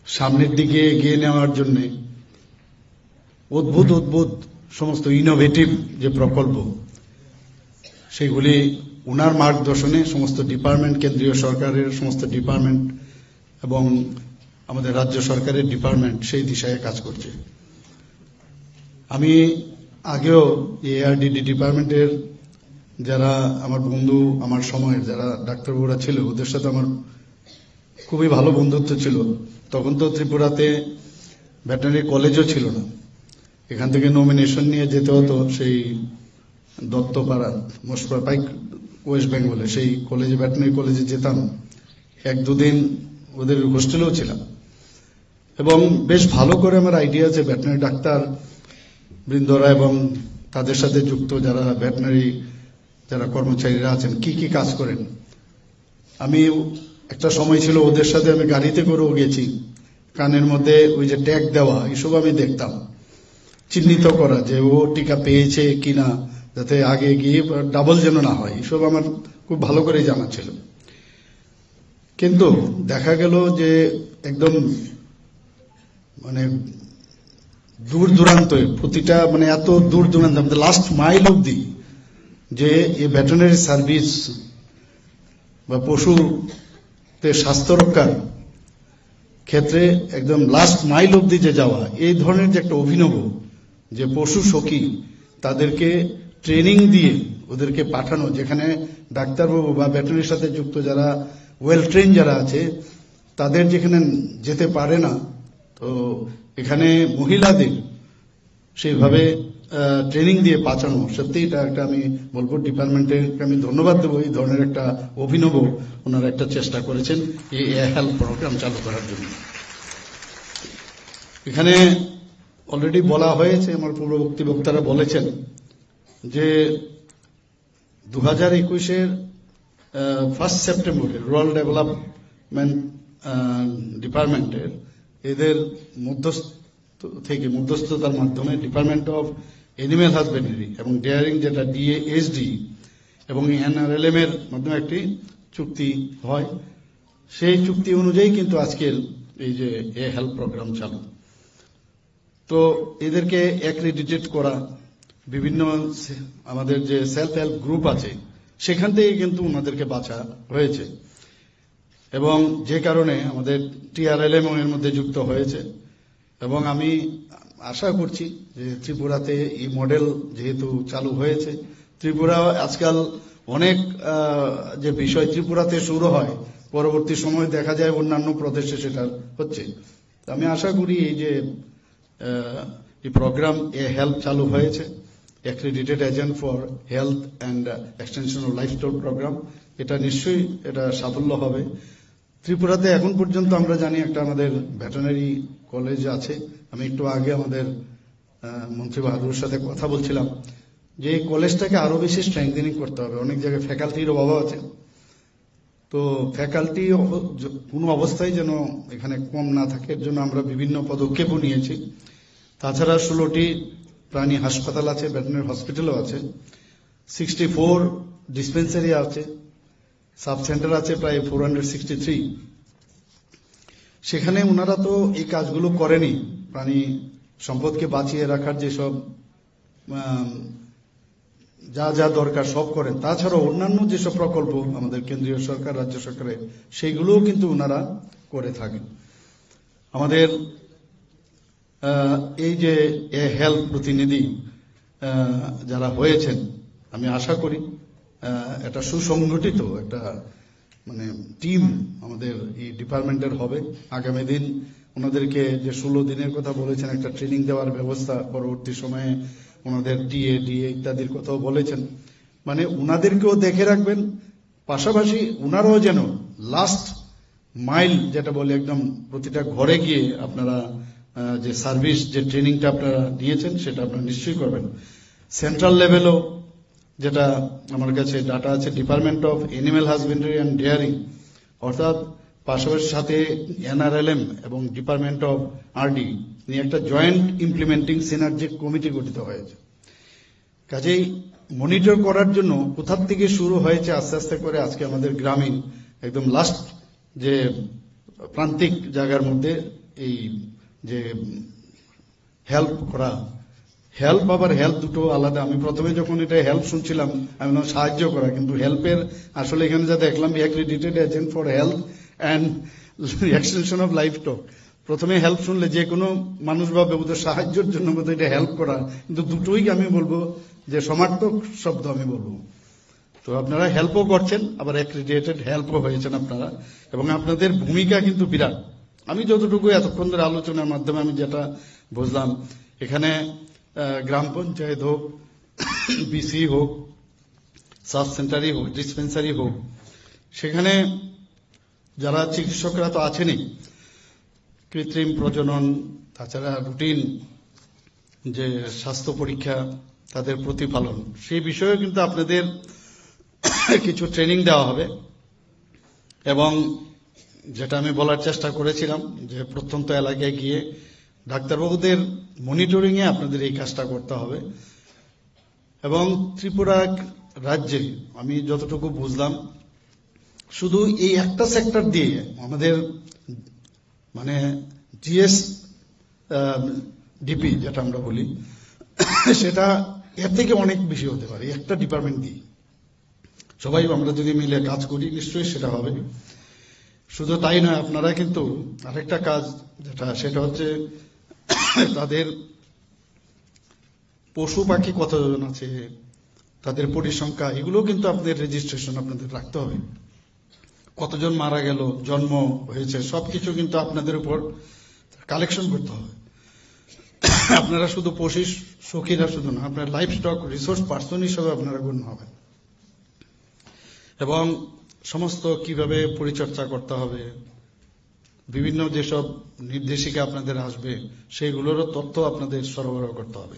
সামনের দিকে এগিয়ে নেওয়ার জন্য অদ্ভুত অদ্ভুত সমস্ত ইনোভেটিভ যে প্রকল্প সেগুলি ওনার মার্গদর্শনে সমস্ত ডিপার্টমেন্ট, কেন্দ্রীয় সরকারের সমস্ত ডিপার্টমেন্ট এবং আমাদের রাজ্য সরকারের ডিপার্টমেন্ট সেই দিশায় কাজ করছে। আমি আগেও এআরডিডি ডিপার্টমেন্টের যারা আমার বন্ধু, আমার সময়ের যারা ডাক্তারবাবুরা ছিল, ওদের সাথে আমার খুবই ভালো বন্ধুত্ব ছিল। তখন তো ত্রিপুরাতে ভেটেরিনারি কলেজও ছিল না, এখান থেকে নমিনেশন নিয়ে যেতে হতো সেই দত্তপাড়া মোশপাইক ওয়েস্ট বেঙ্গলে সেই কলেজে, ভেটেরিনারি কলেজে যেতাম। 1-2 দিন ওদের হোস্টেলেও ছিলাম এবং বেশ ভালো করে আমার আইডিয়া আছে ভেটেরিনারি ডাক্তার বৃন্দরা এবং তাদের সাথে যুক্ত যারা ভেটেরিনারি যারা কর্মচারীরা আছেন কি কি কাজ করেন। আমি একটা সময় ছিল ওদের সাথে আমি গাড়িতে করেও গেছি, কানের মধ্যে ওই যে ট্যাগ দেওয়া এসব আমি দেখতাম, চিহ্নিত করা যে ও টিকা পেয়েছে কিনা, যাতে আগে গিয়ে ডাবল যেন না হয়, এসব আমার খুব ভালো করে জানা ছিল। কিন্তু দেখা গেল যে একদম মানে দূর দূরান্ত, প্রতিটা মানে এত দূর দূরান্ত, লাস্ট মাইল অব্দি যে এই ভেটেরিনারি সার্ভিস বা পশুদের স্বাস্থ্য রক্ষার ক্ষেত্রে একদম লাস্ট মাইল অব্দি যে যাওয়া, এই ধরনের যে একটা অভিনব যে পশু সখী, তাদেরকে ট্রেনিং দিয়ে ওদেরকে পাঠানো, যেখানে ডাক্তারবাবু বা ভেটেরিনারির সাথে যুক্ত যারা ওয়েল ট্রেন যারা আছে তাদের যেখানে যেতে পারে না, তো এখানে মহিলাদের সেইভাবে ট্রেনিং দিয়ে পাঠানো, সত্যি এটা একটা আমি বলবো ডিপার্টমেন্টের আমি ধন্যবাদ দেবো। এই ধরনের একটা অভিনব ওনারা একটা চেষ্টা করেছেন এই হেলথ প্রোগ্রাম চালু করার জন্য। এখানে অলরেডি বলা হয়েছে, আমার পূর্ববর্তী বক্তারা বলেছেন যে 2021-এর 1 সেপ্টেম্বরে রুরাল ডেভেলপমেন্ট ডিপার্টমেন্টের এদের মধ্যস্থতার মাধ্যমে ডিপার্টমেন্ট অফ এনিম্যাল হাজবেন্ডারি এবং ডেয়ারিং যেটা ডিএএসডি এবং এনআরএলএম এর মাধ্যমে একটি চুক্তি হয়। সেই চুক্তি অনুযায়ী কিন্তু আজকের এই যে হেলথ প্রোগ্রাম চালু। তো এদেরকে অ্যাক্রেডিটেড করা, বিভিন্ন আমাদের যে সেলফ হেল্প গ্রুপ আছে সেখান থেকে কিন্তু ওনাদেরকে বাছা হয়েছে এবং যে কারণে আমাদের টিআরএলএম এর মধ্যে যুক্ত হয়েছে। এবং আমি আশা করছি যে ত্রিপুরাতে এই মডেল যেহেতু চালু হয়েছে, ত্রিপুরা আজকাল অনেক যে বিষয় ত্রিপুরাতে শুরু হয়, পরবর্তী সময় দেখা যায় অন্যান্য প্রদেশে সেটা হচ্ছে। আমি আশা করি এই যে এই প্রোগ্রাম হেলথ চালু হয়েছে, accredited agent for health and extension of lifestyle program, এটা নিশ্চয়ই এটা সাফল্য হবে। ত্রিপুরাতে এখন পর্যন্ত আমরা জানি একটা আমাদের ভেটেরিনারি কলেজ আছে। আমি একটু আগে আমাদের মন্ত্রী বাহাদুরের সাথে কথা বলছিলাম যে এই কলেজটাকে আরো বেশি স্ট্রেংথেনিং করতে হবে। অনেক জায়গায় ফ্যাকাল্টির অভাব আছে, তো ফ্যাকাল্টি কোনো অবস্থায় যেন এখানে কম না থাকে, এর জন্য আমরা বিভিন্ন পদক্ষেপও নিয়েছি। তাছাড়া 16টি প্রাণী হাসপাতাল আছে, ভেটেরিনারি হসপিটালও আছে, 64 ডিসপেন্সারি আছে, সাব সেন্টার আছে প্রায় 463। সেখানে ওনারা তো এই কাজগুলো করেনি, প্রাণী সম্পদকে বাঁচিয়ে রাখার যেসব যা যা দরকার সব করেন। তাছাড়াও অন্যান্য যেসব প্রকল্প আমাদের কেন্দ্রীয় সরকার, রাজ্য সরকারের, সেইগুলোও কিন্তু ওনারা করে থাকেন। আমাদের এই যে হেলথ প্রতিনিধি যারা হয়েছেন, আমি আশা করি একটা সুসংগঠিত একটা মানে টিম আমাদের এই ডিপার্টমেন্টের হবে। আগামী দিন ওনাদেরকে যে 16 দিনের কথা বলেছেন, একটা ট্রেনিং দেওয়ার ব্যবস্থা, পরবর্তী সময়ে ওনাদের ডিএ ইত্যাদির কথাও বলেছেন, মানে ওনাদেরকেও দেখে রাখবেন, পাশাপাশি ওনারাও যেন লাস্ট মাইল যেটা বলে একদম প্রতিটা ঘরে গিয়ে আপনারা যে সার্ভিস যে ট্রেনিংটা আপনারা দিয়েছেন সেটা আপনারা নিশ্চয়ই করবেন। সেন্ট্রাল লেভেলও যেটা আমার কাছে ডাটা আছে, department of animal husbandry and daring, অর্থাৎ পাশাপাশি সাথে এনআরএলএম এবং ডিপার্টমেন্ট অফ আরডি নিয়ে একটা জয়েন্ট ইমপ্লিমেন্টিং সিনার্জিক কমিটি গঠিত হয়েছে। কাজেই মনিটর করার জন্য কোথার থেকে শুরু হয়েছে আস্তে আস্তে করে আজকে আমাদের গ্রামীণ একদম লাস্ট যে প্রান্তিক জায়গার মধ্যে এই যে হেল্প করা, হেল্প আবার হেল্প দুটো আলাদা। আমি প্রথমে যখন এটা হেল্প শুনছিলাম আমি বললাম সাহায্য করা, কিন্তু হেল্পের আসলে এখানে যা দেখলাম accredited agent for help and extension of life stock. প্রথমে হেল্প শুনলে যে কোনো মানুষ ভাবে ওদের সাহায্যের জন্য বোধহয় এটা হেল্প করা, কিন্তু দুটোই আমি বলবো যে সমার্থক শব্দ আমি বলবো। তো আপনারা হেল্পও করছেন, আবার অ্যাক্রিডিটেড হেল্পও হয়েছেন আপনারা, এবং আপনাদের ভূমিকা কিন্তু বিরাট। আমি যতটুকু এতক্ষণ ধরে আলোচনার মাধ্যমে আমি যেটা বুঝলাম, এখানে গ্রাম পঞ্চায়েত হোক, বিসি হোক, সাব সেন্টারই হোক, ডিসপেন্সারি হোক, সেখানে যারা চিকিৎসকরা তো আছেনই, কৃত্রিম প্রজনন, তাছাড়া রুটিন যে স্বাস্থ্য পরীক্ষা, তাদের প্রতিপালন, সেই বিষয়ে কিন্তু আপনাদের কিছু ট্রেনিং দেওয়া হবে। এবং যেটা আমি বলার চেষ্টা করেছিলাম যে প্রত্যন্ত এলাকায় গিয়ে ডাক্তারবাবুদের মনিটরিং এ আপনাদের এই কাজটা করতে হবে। এবং ত্রিপুরা রাজ্যে আমি যতটুকু বুঝলাম, শুধু এই একটা সেক্টর দিয়ে আমাদের মানে জিএস ডিপি যেটা আমরা বলি, সেটা এর থেকে অনেক বেশি হতে পারে। একটা ডিপার্টমেন্ট দিয়ে সবাই আমরা যদি মিলে কাজ করি নিশ্চয়ই সেটা হবে। শুধু তাই নয়, আপনারা কিন্তু আরেকটা কাজ যেটা, সেটা হচ্ছে তাদের পশু পাখি কতজন আছে, তাদের পরিসংখ্যা, এগুলো কিন্তু আপনাদের রেজিস্ট্রেশন আপনাদের রাখতে হবে। কতজন মারা গেল, জন্ম হয়েছে, সবকিছু কিন্তু আপনাদের উপর কালেকশন করতে হবে। আপনারা শুধু পশু সখীরা শুধু না, আপনার লাইফ স্টক রিসোর্স পার্সন হিসেবে আপনারা গণ্য হবেন। এবং সমস্ত কিভাবে পরিচর্যা করতে হবে, বিভিন্ন যেসব নির্দেশিকা আপনাদের আসবে সেইগুলোরও তথ্য আপনাদের সরবরাহ করতে হবে।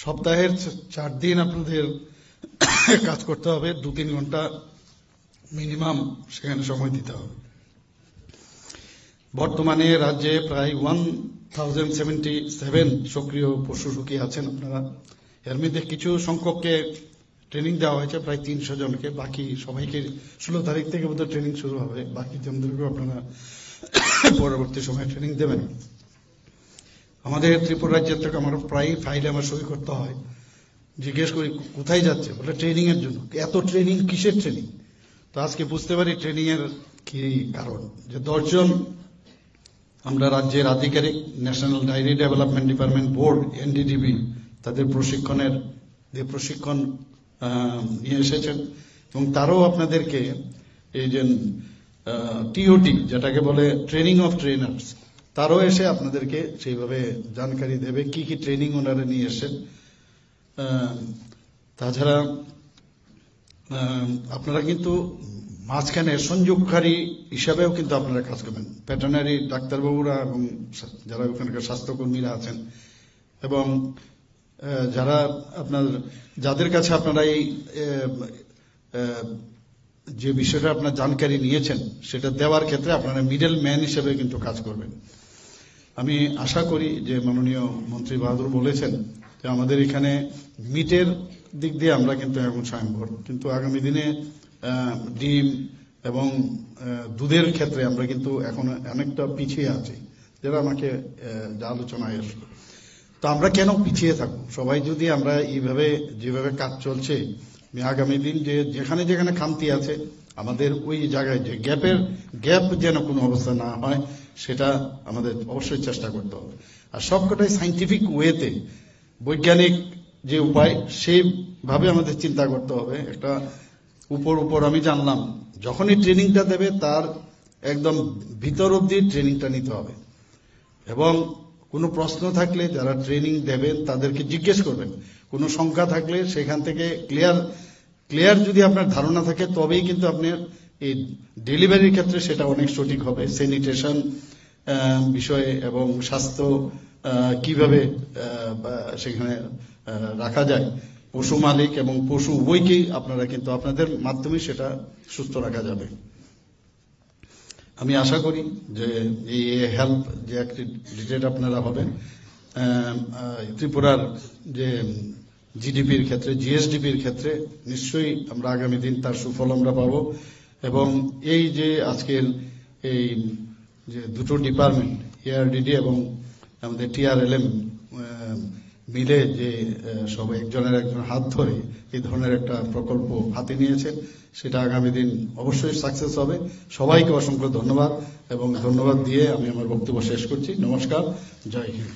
সপ্তাহের 4 দিন আপনাদের কাজ করতে হবে, 2-3 ঘন্টা মিনিমাম সেখানে সময় দিতে হবে। বর্তমানে রাজ্যে প্রায় 1077 সক্রিয় পশু সখী আছেন আপনারা। এর মধ্যে কিছু সংখ্যককে ট্রেনিং দেওয়া হয়েছে, প্রায় 300 জনকে। বাকি সবাইকে 16 তারিখ থেকে বোধহয় ট্রেনিং শুরু হবে, বাকি জনদেরকে আপনারা পরবর্তী সময়ে ট্রেনিং দেবেন। আমাদের ত্রিপুরা রাজ্যের থেকে আমার প্রায় ফাইলে আমার সই করতে হয়, জিজ্ঞেস করি কোথায় যাচ্ছে, বলে ট্রেনিং এর জন্য। এত ট্রেনিং কিসের ট্রেনিং? তো আজকে বুঝতে পারি ট্রেনিং এর কি কারণ, যে 10 জন আমরা রাজ্যের আধিকারিক, national dairy development department board NDDB, তাদের প্রশিক্ষণের যে প্রশিক্ষণ নিয়ে এসেছেন, এবং তারও আপনাদেরকে এই যে টিওটি যেটাকে বলে ট্রেনিং অফ ট্রেনার্স, তারও এসে আপনাদেরকে সেইভাবে জানকারি দেবে কি কি ট্রেনিং ওনারা নিয়ে এসেছেন। তাছাড়া আপনারা কিন্তু মাঝখানে সংযোগকারী হিসাবেও কিন্তু আপনারা কাজ করবেন। ভেটেরিনারি ডাক্তারবাবুরা এবং যারা ওখানকার স্বাস্থ্যকর্মীরা আছেন, এবং যারা আপনার যাদের কাছে আপনারা এই যে বিষয়টা আপনার জানকারি নিয়েছেন সেটা দেওয়ার ক্ষেত্রে আপনারা মিডল ম্যান হিসেবে কিন্তু কাজ করবেন। আমি আশা করি যে মাননীয় মন্ত্রী বাহাদুর বলেছেন যে আমাদের এখানে মিটের দিক দিয়ে আমরা কিন্তু এখন স্বয়ংভর, কিন্তু আগামী দিনে ডিম এবং দুধের ক্ষেত্রে আমরা কিন্তু এখন অনেকটা পিছিয়ে আছি, যেটা আমাকে যা আলোচনায় আসলো। তো আমরা কেন পিছিয়ে থাকবো? সবাই যদি আমরা এইভাবে যেভাবে কাজ চলছে, আগামী দিন যে যেখানে যেখানে খামতি আছে আমাদের ওই জায়গায় যে গ্যাপ যেন কোনো অবস্থা না হয়, সেটা আমাদের অবশ্যই চেষ্টা করতে হবে। আর সবকটাই সাইন্টিফিক ওয়েতে, বৈজ্ঞানিক যে উপায় সেইভাবে আমাদের চিন্তা করতে হবে। একটা উপর আমি জানলাম, যখনই ট্রেনিংটা দেবে তার একদম ভিতর অব্দি ট্রেনিংটা নিতে হবে, এবং কোনো প্রশ্ন থাকলে যারা ট্রেনিং দেবেন তাদেরকে জিজ্ঞেস করবেন। কোনো শঙ্কা থাকলে সেখান থেকে ক্লিয়ার যদি আপনার ধারণা থাকে, তবেই কিন্তু আপনি এই ডেলিভারির ক্ষেত্রে সেটা অনেক সঠিক হবে। স্যানিটেশন বিষয়ে এবং স্বাস্থ্য কিভাবে সেখানে রাখা যায়, পশু মালিক এবং পশু উভয়কেই আপনারা কিন্তু আপনাদের মাধ্যমে সেটা সুস্থ রাখা যাবে। আমি আশা করি যে এই হেল্প যে অ্যাক্রিডিটেড আপনারা হবেন, ত্রিপুরার যে জিডিপির ক্ষেত্রে, জিএসডিপির ক্ষেত্রে নিশ্চয়ই আমরা আগামী দিন তার সুফল আমরা পাবো। এবং এই যে আজকের এই যে দুটো ডিপার্টমেন্ট এআরডিডি এবং আমাদের টিআরএলএম মিলে যে সব একজনের একজন হাত ধরে এই ধরনের একটা প্রকল্প হাতে নিয়েছে, সেটা আগামী দিন অবশ্যই সাকসেস হবে। সবাইকে অসংখ্য ধন্যবাদ, এবং ধন্যবাদ দিয়ে আমি আমার বক্তব্য শেষ করছি। নমস্কার, জয় হিন্দ।